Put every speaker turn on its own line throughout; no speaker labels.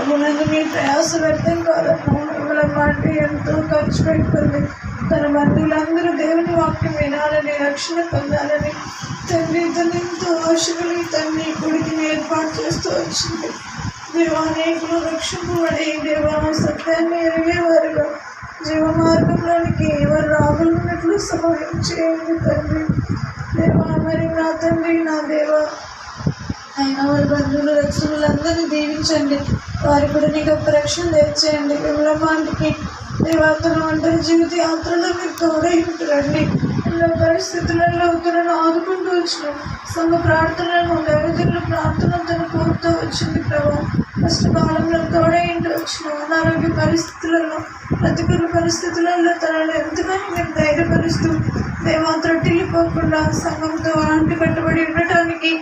ప్రభునందు మీ ప్రయాస వ్యర్థం కాదన్నా. ఇవ్వలమ్మంటే ఎంతో ఖర్చు పెట్టుకుంది. తన బంధువులందరూ దేవుని వాక్యం వినాలని, రక్షణ పొందాలని తండ్రి తను ఎంతో ఆశలు తండ్రి గుడికి ఏర్పాటు చేస్తూ వచ్చింది. దేవా, అనేకులు రక్షింపబడి దేవా సత్యాన్ని ఎరిగేవారుగా జీవ మార్గంలోనికి ఎవరు రాగలున్నట్లు సహాయం చేయండి తండ్రి. దేవా, మరి నా తండ్రి నా దేవా అయినా వారి బంధువులు రక్షణలందరినీ దీవించండి. వారి కూడా నీ గొప్ప రక్షణ తెచ్చేయండి. విమలమ్మాంటికి దేవా తన ఒంటరి జీవిత యాత్రలో మీరు తోడై ఉంటురండి. ఎన్నో పరిస్థితులలో తనను ఆదుకుంటూ వచ్చిన సంఘ ప్రార్థనలను దైవజనుల ప్రార్థన తను కోరుతూ వచ్చింది. ప్రభావ కష్టకాలంలో తోడై ఇంటూ వచ్చిన అనారోగ్య పరిస్థితులలో ప్రతికూల పరిస్థితులలో తనను ఎంతగానో మీరు ధైర్యపరుస్తూ దేవా త్రొట్టిల్లిపోకుండా సంఘంతో అంటి కట్టబడి ఉండటానికి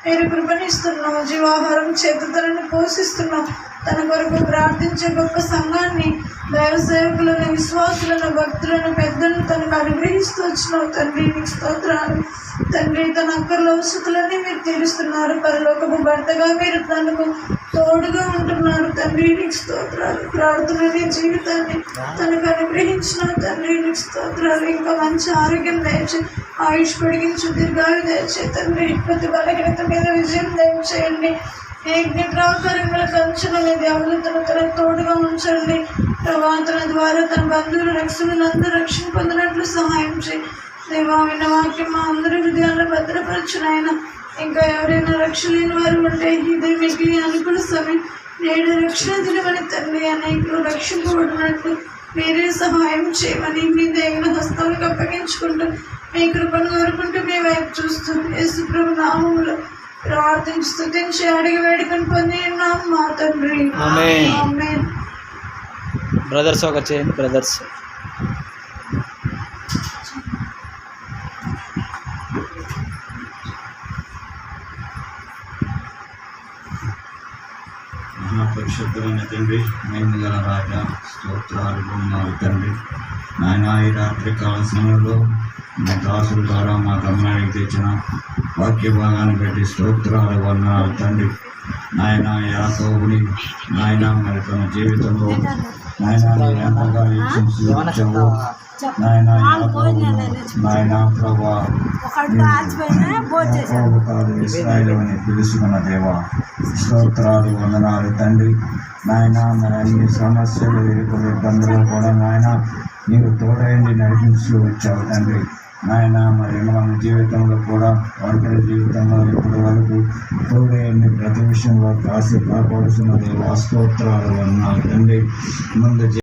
మీరు కృపణిస్తున్నాం. జీవాహారం చేత తనను పోషిస్తున్నాం. తన కొరకు ప్రార్థించే గొప్ప సంఘాన్ని, దైవ సేవకులను, విశ్వాసులను, భక్తులను, పెద్దలను తనకు అనుగ్రహిస్తూ వచ్చినావు తండ్రి. నీకు స్తోత్రాలు తండ్రి. తన అక్కర్ల అవసరాలన్నీ మీరు తీరుస్తున్నారు. పరలోకపు భర్తగా మీరు తనకు తోడుగా ఉంటున్నారు తండ్రి. నీకు స్తోత్రాలు. ప్రార్థనని జీవితాన్ని తనకు అనుగ్రహించిన తండ్రి. నీకు స్తోత్రాలు. ఇంకా మంచి ఆరోగ్యం దయచే, ఆయుష్ పొడిగించు, దీర్ఘాయు దయచే తండ్రి. ప్రతి బలహీనత మీద విజయం దయచేయండి. యజ్ఞప్రాకారంగా కంచెలని దేవతను తనకు తోడుగా ఉంచండి. ప్రవాతన ద్వారా తన బంధువులు రక్షణలందరూ రక్షణ పొందినట్లు సహాయం చేయి. దేవా, విన్న వాక్యం మా అందరి హృదయాల్లో భద్రపరచును. ఆయన ఇంకా ఎవరైనా రక్షణ లేని వారు ఉంటే ఇదే మిగిలి అనుకున్న సమయం నేడు రక్షణ దినమని తండ్రి. అనేకులు రక్షింపబడినట్లు మీరే సహాయం చేయమని మీ దేవుని హస్తాలకు అప్పగించుకుంటూ మీ కృపను కోరుకుంటూ మీ వైపు చూస్తూ యేసు ప్రభు నామములో ప్రార్థించి స్తుతించి అడిగి వేడుకొని పొంది ఉన్నాం మా తండ్రి. ఆమేన్.
బ్రదర్స్ ఒక చేయండి. బ్రదర్స్
మహాపరిశుద్ధమైన తండ్రి, మేము గల రాజా, స్తోత్రాలు ఉన్నారు తండ్రి. నాయన ఈ రాత్రి కాల సమయంలో మీ దాసుల ద్వారా మా గమనానికి తెచ్చిన వాక్య భాగాన్ని బట్టి స్తోత్రాలు వందనాలు తండ్రి. నాయన యాకోబుని నాయన మరి తన జీవితంలో నాయన ఎంతగా ఇచ్చావు నాయన నాయన ప్రభా ఇశ్రాయేలు అని పిలుచుకున్న దేవా స్తోత్రాలు వందనాలు తండ్రి. నాయన మరి అన్ని సమస్యలు ఇరుకులు ఇబ్బందులు కూడా నాయన నీవు తోడైంది నడిపించు వచ్చావు తండ్రి. నాయన మరి మన జీవితంలో కూడా ఒంటరి జీవితంలో ఇప్పటి వరకు తోడైంది ప్రతి విషయంలో కాసి కాపాడుతున్న దేవా స్తోత్రాలు వందనాలు తండ్రి. ముందు